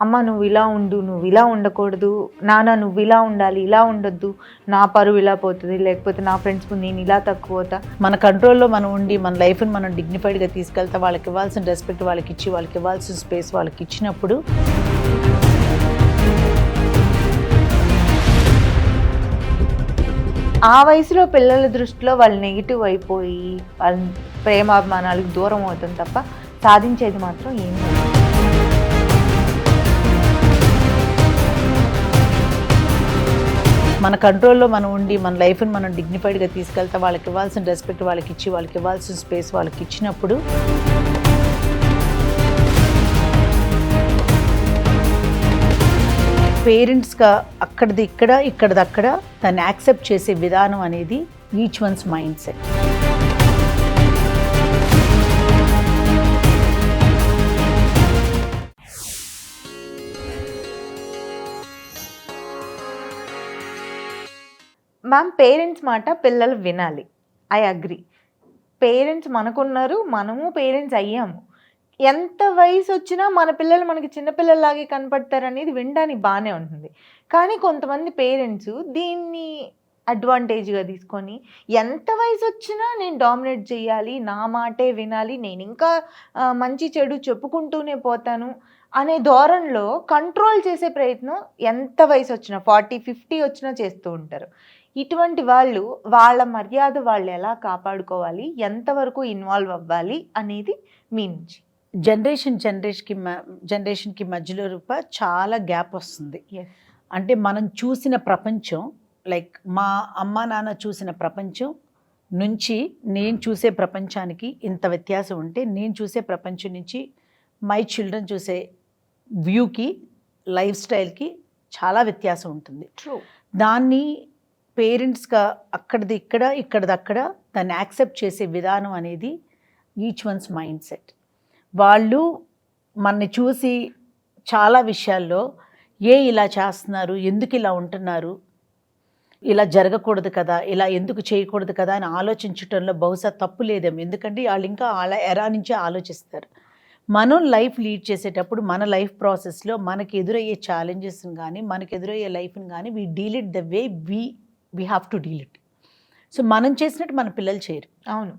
అమ్మ నువ్వు ఇలా ఉండు, నువ్వు ఇలా ఉండకూడదు, నాన్న నువ్వు ఇలా ఉండాలి, ఇలా ఉండొద్దు, నా పరువు ఇలా పోతుంది, లేకపోతే నా ఫ్రెండ్స్ ముందు నేను ఇలా తక్కువ అవుతా. మన కంట్రోల్లో మనం ఉండి మన లైఫ్ని మనం డిగ్నిఫైడ్గా తీసుకెళ్తా వాళ్ళకి ఇవ్వాల్సిన రెస్పెక్ట్ వాళ్ళకి ఇచ్చి వాళ్ళకి ఇవ్వాల్సిన స్పేస్ వాళ్ళకి ఇచ్చినప్పుడు ఆ వయసులో పిల్లల దృష్టిలో వాళ్ళు నెగిటివ్ అయిపోయి వాళ్ళ ప్రేమాభిమానాలకు దూరం అవుతుంది తప్ప సాధించేది మాత్రం ఏమీ లేదు. మన కంట్రోల్లో మనం ఉండి మన లైఫ్ని మనం డిగ్నిఫైడ్గా తీసుకెళ్తా వాళ్ళకి ఇవ్వాల్సిన రెస్పెక్ట్ వాళ్ళకి ఇచ్చి వాళ్ళకి ఇవ్వాల్సిన స్పేస్ వాళ్ళకి ఇచ్చినప్పుడు పేరెంట్స్గా అక్కడిది ఇక్కడ ఇక్కడిది అక్కడ దాన్ని యాక్సెప్ట్ చేసే విధానం అనేది each one's mind set. Ma'am parents మాట పిల్లలు వినాలి, ఐ అగ్రి. పేరెంట్స్ మనకున్నారు, మనము పేరెంట్స్ అయ్యాము. ఎంత వయసు వచ్చినా మన పిల్లలు మనకి చిన్నపిల్లల్లాగే కనపడతారనేది వినడానికి బాగానే ఉంటుంది. కానీ కొంతమంది పేరెంట్స్ దీన్ని అడ్వాంటేజ్గా తీసుకొని ఎంత వయసు వచ్చినా నేను డామినేట్ చేయాలి, నా మాటే వినాలి, నేను ఇంకా మంచి చెడు చెప్పుకుంటూనే పోతాను అనే ధోరణిలో కంట్రోల్ చేసే ప్రయత్నం ఎంత వయసు వచ్చినా 40-50 వచ్చినా చేస్తూ ఉంటారు. ఇటువంటి వాళ్ళు వాళ్ళ మర్యాద వాళ్ళు ఎలా కాపాడుకోవాలి, ఎంతవరకు ఇన్వాల్వ్ అవ్వాలి అనేది మీ నుంచి. జనరేషన్కి మధ్యలో రూప చాలా గ్యాప్ వస్తుంది. అంటే మనం చూసిన ప్రపంచం, లైక్ మా అమ్మ నాన్న చూసిన ప్రపంచం నుంచి నేను చూసే ప్రపంచానికి ఇంత వ్యత్యాసం ఉంటే, నేను చూసే ప్రపంచం నుంచి మై చిల్డ్రన్ చూసే వ్యూకి, లైఫ్ స్టైల్కి చాలా వ్యత్యాసం ఉంటుంది. ట్రూ. దాన్ని పేరెంట్స్గా అక్కడిది ఇక్కడ ఇక్కడిది అక్కడ దాన్ని యాక్సెప్ట్ చేసే విధానం అనేది ఈచ్ వన్స్ మైండ్ సెట్. వాళ్ళు మనని చూసి చాలా విషయాల్లో ఇలా చేస్తున్నారు, ఎందుకు ఇలా ఉంటున్నారు, ఇలా జరగకూడదు కదా, ఇలా ఎందుకు చేయకూడదు కదా అని ఆలోచించటంలో బహుశా తప్పు లేదేమో. ఎందుకంటే వాళ్ళు ఇంకా అలా ఎరా నుంచే ఆలోచిస్తారు. మనం లైఫ్ లీడ్ చేసేటప్పుడు మన లైఫ్ ప్రాసెస్లో మనకి ఎదురయ్యే ఛాలెంజెస్ని కానీ మనకి ఎదురయ్యే లైఫ్ని కానీ we deal it the way we have to deal it. So మనం చేసినట్టు మన పిల్లలు చేయరు. అవును.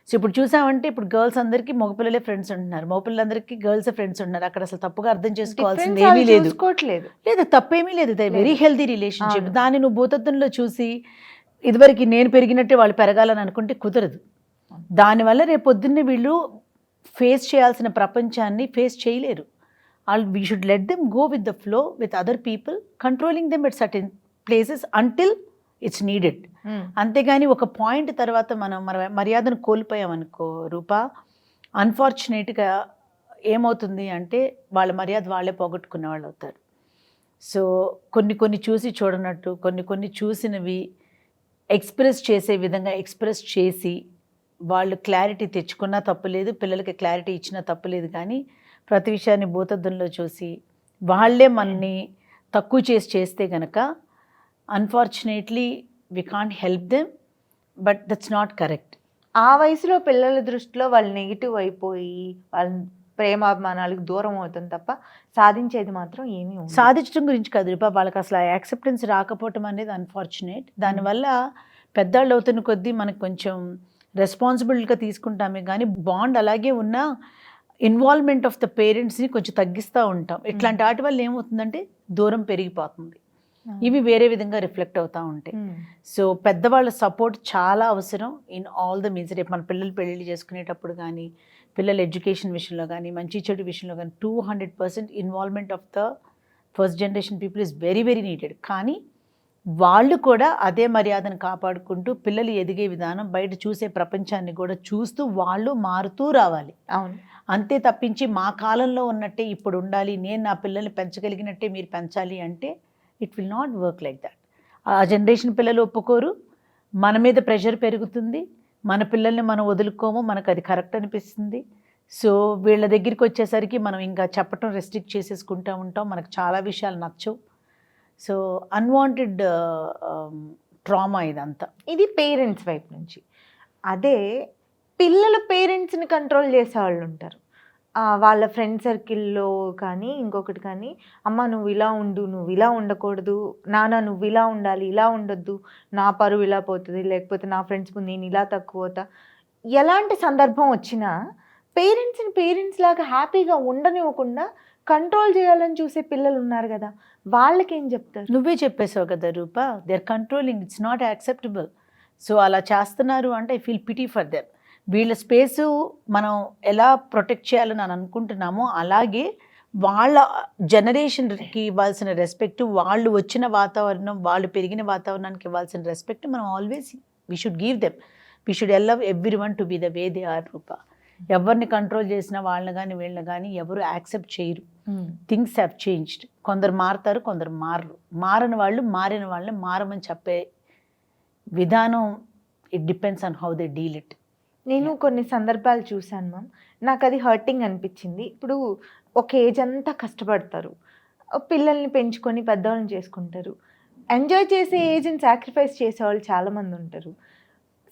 సో ఇప్పుడు చూసామంటే ఇప్పుడు గర్ల్స్ అందరికీ మగపిల్లలే ఫ్రెండ్స్ ఉంటున్నారు, మగపిల్లలందరికీ గర్ల్స్ ఫ్రెండ్స్ ఉంటున్నారు. అక్కడ అసలు తప్పుగా అర్థం చేసుకోవాల్సింది ఏమీ లేదు. లేదు, తప్పేమీ లేదు. Very healthy relationship. దాన్ని నువ్వు భూతత్వంలో చూసి ఇదివరకు నేను పెరిగినట్టే వాళ్ళు పెరగాలని అనుకుంటే కుదరదు. దానివల్ల రేపు పొద్దున్నే వీళ్ళు ఫేస్ చేయాల్సిన ప్రపంచాన్ని ఫేస్ చేయలేరు. We should let them go with the flow with other people, controlling them at certain places until it's needed. అంతేగాని ఒక పాయింట్ తర్వాత మనం మర్యాదను కోల్పోయామనుకో రూపా, అన్ఫార్చునేట్గా ఏమవుతుంది అంటే వాళ్ళ మర్యాద వాళ్ళే పోగొట్టుకునే వాళ్ళు అవుతారు. సో కొన్ని చూసి చూడనట్టు, కొన్ని చూసినవి ఎక్స్ప్రెస్ చేసే విధంగా ఎక్స్ప్రెస్ చేసి వాళ్ళు క్లారిటీ తెచ్చుకున్నా తప్పులేదు, పిల్లలకి క్లారిటీ ఇచ్చినా తప్పులేదు. కానీ ప్రతి విషయాన్ని భూతద్దంలో చూసి వాళ్ళే మనని తక్కువ చేస్తే కనుక unfortunately we can't help them, but that's not correct. ఆ వయసులో పిల్లల దృష్టిలో వాళ్ళు నెగిటివ్ అయిపోయి వాళ్ళ ప్రేమాభిమానాలకు దూరం అవుతుంది తప్ప సాధించేది మాత్రం ఏమీ ఉండదు. సాధించడం గురించి కాదు రూపా, వాళ్ళకి అసలు యాక్సెప్టెన్స్ రాకపోవటం అనేది అన్ఫార్చునేట్. దానివల్ల పెద్దవాళ్ళు అవుతున్న కొద్దీ మనకు కొంచెం రెస్పాన్సిబిలిటీగా తీసుకుంటామే కానీ బాండ్ అలాగే ఉన్న ఇన్వాల్వ్మెంట్ ఆఫ్ ద పేరెంట్స్ని కొంచెం తగ్గిస్తూ ఉంటాం. ఇట్లాంటి వాటి వల్ల ఏమవుతుందంటే దూరం పెరిగిపోతుంది. ఇవి వేరే విధంగా రిఫ్లెక్ట్ అవుతూ ఉంటాయి. సో పెద్దవాళ్ళ సపోర్ట్ చాలా అవసరం ఇన్ ఆల్ ద మీన్స్. రేపు మన పిల్లలు పెళ్ళిళ్ళు చేసుకునేటప్పుడు కానీ, పిల్లల ఎడ్యుకేషన్ విషయంలో కానీ, మంచి చెడు విషయంలో కానీ 200% involvement of the first generation people is very very needed. కానీ వాళ్ళు కూడా అదే మర్యాదను కాపాడుకుంటూ పిల్లలు ఎదిగే విధానం, బయట చూసే ప్రపంచాన్ని కూడా చూస్తూ వాళ్ళు మారుతూ రావాలి. అవును. అంతే తప్పించి మా కాలంలో ఉన్నట్టే ఇప్పుడు ఉండాలి, నేను నా పిల్లల్ని పెంచగలిగినట్టే మీరు పెంచాలి అంటే it will not work like that. ఆ జనరేషన్ పిల్లలు ఒప్పుకోరు, మన మీద ప్రెషర్ పెరుగుతుంది, మన పిల్లల్ని మనం వదులుకోము, మనకు అది కరెక్ట్ అనిపిస్తుంది. సో వీళ్ళ దగ్గరికి వచ్చేసరికి మనం ఇంకా చెప్పటం రెస్ట్రిక్ట్ చేసేసుకుంటూ ఉంటాం, మనకు చాలా విషయాలు నచ్చవు. సో అన్వాంటెడ్ ట్రామా ఇదంతా. ఇది పేరెంట్స్ వైపు నుంచి. అదే పిల్లల పేరెంట్స్ని కంట్రోల్ చేసే వాళ్ళు ఉంటారు. వాళ్ళ ఫ్రెండ్ సర్కిల్‌లో కానీ, ఇంకొకటి కానీ, అమ్మ నువ్వు ఇలా ఉండు, నువ్వు ఇలా ఉండకూడదు, నాన్న నువ్వు ఇలా ఉండాలి, ఇలా ఉండొద్దు, నా పరువు ఇలా పోతది, లేకపోతే నా ఫ్రెండ్స్ ముందు నేను ఇలా తక్కువ అవుతా. ఎలాంటి సందర్భం వచ్చినా పేరెంట్స్‌ని పేరెంట్స్ లాగా హ్యాపీగా ఉండనివ్వకుండా కంట్రోల్ చేయాలని చూసే పిల్లలు ఉన్నారు గదా! వాళ్ళకేం చెప్తారు? నువ్వే చెప్పేసావు కదా Roopa, they are controlling, it's not acceptable. So అలా చేస్తున్నారు అంటే I feel pity for them. వీళ్ళ స్పేసు మనం ఎలా ప్రొటెక్ట్ చేయాలని అని అనుకుంటున్నామో అలాగే వాళ్ళ జనరేషన్కి ఇవ్వాల్సిన రెస్పెక్ట్, వాళ్ళు వచ్చిన వాతావరణం, వాళ్ళు పెరిగిన వాతావరణానికి ఇవ్వాల్సిన రెస్పెక్ట్ మనం always we should give them. We should allow everyone to be the way they are Roopa. ఎవరిని కంట్రోల్ చేసినా వాళ్ళని కానీ వీళ్ళని కానీ ఎవరు యాక్సెప్ట్ చేయరు. Things have changed. కొందరు మారుతారు, కొందరు మారరు. మారిన వాళ్ళని మారమని చెప్పే విధానం it depends on how they deal it. నేను కొన్ని సందర్భాలు చూశాను మ్యామ్. నాకు అది హర్టింగ్ అనిపించింది. ఇప్పుడు ఒక ఏజ్ అంతా కష్టపడతారు, పిల్లల్ని పెంచుకొని పెద్దవాళ్ళని చేసుకుంటారు, ఎంజాయ్ చేసే ఏజ్ని సాక్రిఫైస్ చేసేవాళ్ళు చాలామంది ఉంటారు.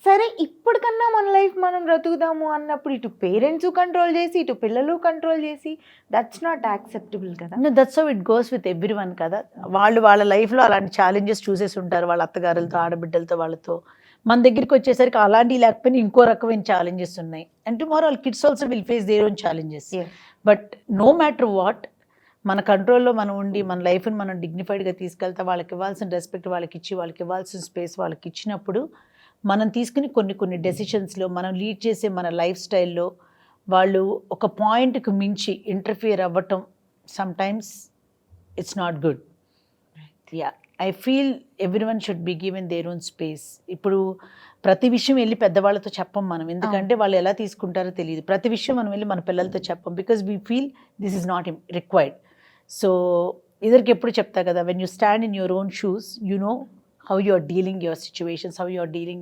సరే ఇప్పటికన్నా మన లైఫ్ మనం బ్రతుకుదాము అన్నప్పుడు ఇటు పేరెంట్స్ కంట్రోల్ చేసి, ఇటు పిల్లలు కంట్రోల్ చేసి, దట్స్ నాట్ యాక్సెప్టబుల్ కదా. That's how it goes with everyone కదా. వాళ్ళు వాళ్ళ లైఫ్లో అలాంటి ఛాలెంజెస్ చూసేసి ఉంటారు, వాళ్ళ అత్తగారులతో, ఆడబిడ్డలతో, వాళ్ళతో. మన దగ్గరికి వచ్చేసరికి అలాంటివి లేకపోయినా ఇంకో రకమైన ఛాలెంజెస్ ఉన్నాయి. అండ్ టుమారో వాళ్ళ kids also will face their own challenges. But no matter what, మన కంట్రోల్లో మనం ఉండి మన లైఫ్ని మనం డిగ్నిఫైడ్గా తీసుకెళ్తా, వాళ్ళకి ఇవ్వాల్సిన రెస్పెక్ట్ వాళ్ళకి ఇచ్చి, వాళ్ళకి ఇవ్వాల్సిన స్పేస్ వాళ్ళకి ఇచ్చినప్పుడు మనం తీసుకుని కొన్ని డెసిషన్స్లో, మనం లీడ్ చేసే మన లైఫ్ స్టైల్లో వాళ్ళు ఒక పాయింట్కి మించి ఇంటర్ఫియర్ అవ్వటం sometimes it's not good. Yeah, I feel everyone should be given their own space. ఇప్పుడు ప్రతి విషయం వెళ్ళి పెద్దవాళ్ళతో చెప్పం మనం, ఎందుకంటే వాళ్ళు ఎలా తీసుకుంటారో తెలియదు. ప్రతి విషయం మనం వెళ్ళి మన పిల్లలతో చెప్పం, because we feel this is not required. So ఇద్దరికి ఎప్పుడు చెప్తా కదా, when you stand in your own shoes, you know how you are dealing your situations, how you are dealing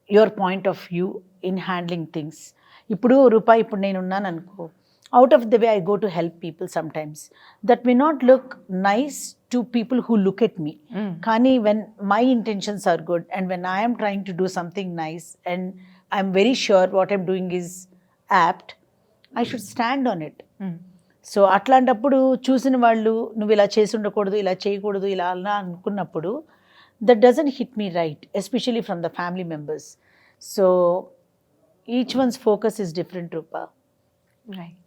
your point of view in handling things. ఇప్పుడు రూపా, ఇప్పుడు నేను ఉన్నాను అనుకో, out of the way I go to help people sometimes. That may not look nice to people who look at me, కానీ when my intentions are good and when I'm trying to do something nice and I'm very sure what I'm doing is apt, I should stand on it. So అట్లాంటప్పుడు చూసిన వాళ్ళు నువ్వు ఇలా చేసి ఉండకూడదు, ఇలా చేయకూడదు, ఇలా అలా అనుకున్నప్పుడు that doesn't hit me right, especially from the family members. So each one's focus is different, Rupa. Right.